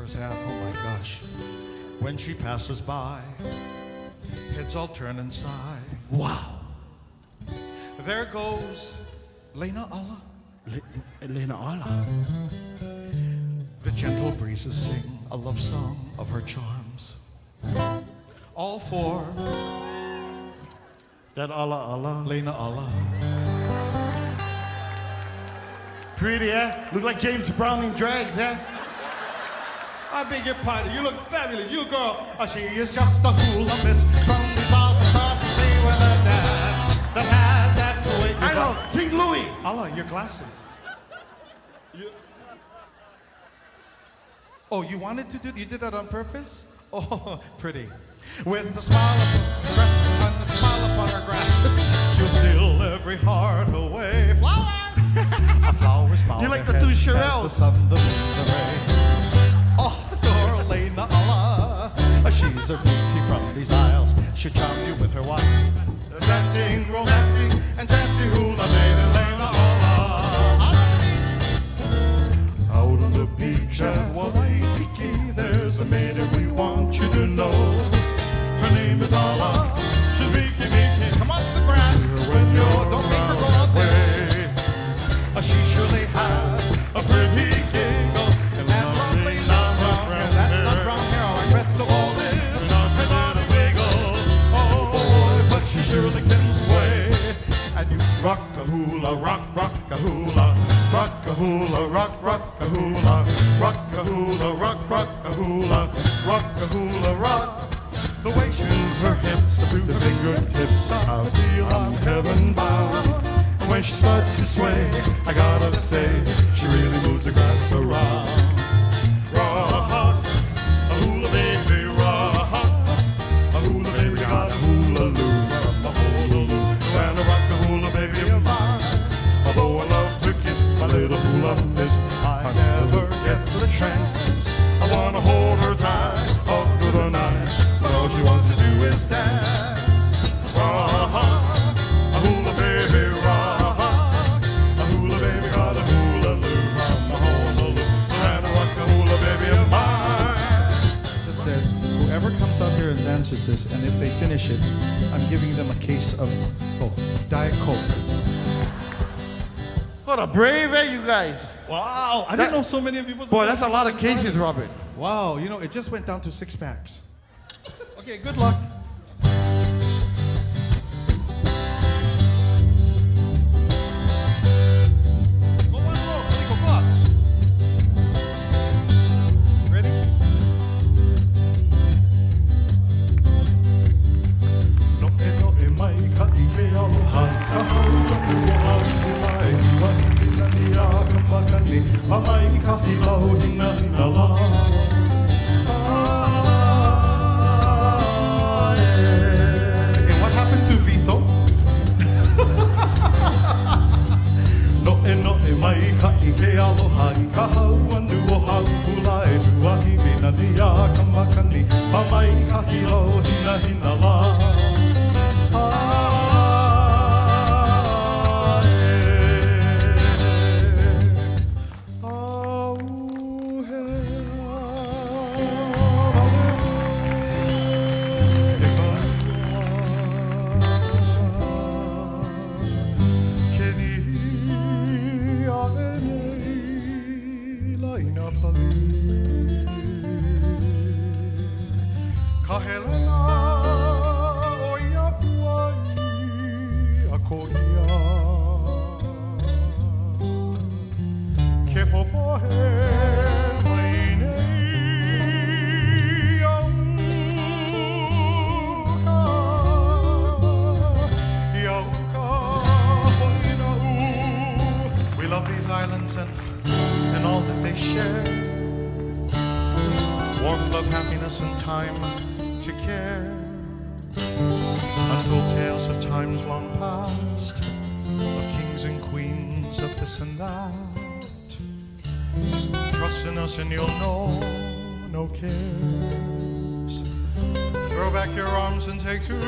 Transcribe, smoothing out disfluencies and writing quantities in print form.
first half, oh my gosh. When she passes by, heads all turn and sigh. Wow. There goes Lena Allah. Lena Allah. The gentle breezes sing a love song of her charms. All for that Allah. Lena Allah. Pretty, eh? Look like James Brown in drags, eh? I beg your pardon. You look fabulous. You girl. She is just a hula miss from these miles across the sea with a dad that has that sweet. I know, King Louis. Allah, your glasses. Oh, you wanted to do? You did that on purpose? Oh, pretty. With the smile upon her grass, she'll steal every heart away. Flowers. A flower's bound. You like the two Shirelles? The sun, the moon, the rain. Oh, adore Lena Allah. She's a beauty from these isles. She'll charm you with her wine. Enchanting, romantic, enchanting hula maiden Lena Allah. Out on the beach at Waikiki, there's a maiden we want you to know. Her name is Allah. She'll make you come off the grass when you're. Don't make her go out there. She surely has a pretty giggle and lovely long hair. That's not brown hair. And best of all is not a wiggle. Oh boy, but she surely can sway. And you rock a hula, rock a hula, rock a hula, rock a hula, rock a hula, rock a hula, rock a hula, rock. The way she moves her hips, the fingertips, I feel I'm heaven bound. When she starts to sway, I gotta say, she really moves the grass around. Rock, a hula baby, rock, a hula baby, got a hula loop, a hula loop, and a rock a hula baby of mine. Although I love to kiss my little hula miss, I never get the chance. I wanna hold her tight up to the night, but all she wants to do is dance. Rock, a hula baby, rock. Whoever comes out here and dances this, and if they finish it, I'm giving them a case of Diet Coke. What a brave, eh, you guys? Wow, I didn't know so many of you. Boy, that's a lot of cases, Robert. Wow, you know, it just went down to 6 packs. Okay, good luck. And all that they share, warmth of happiness and time to care, untold tales of times long past, of kings and queens of this and that. Trust in us and you'll know no cares. Throw back your arms and take two.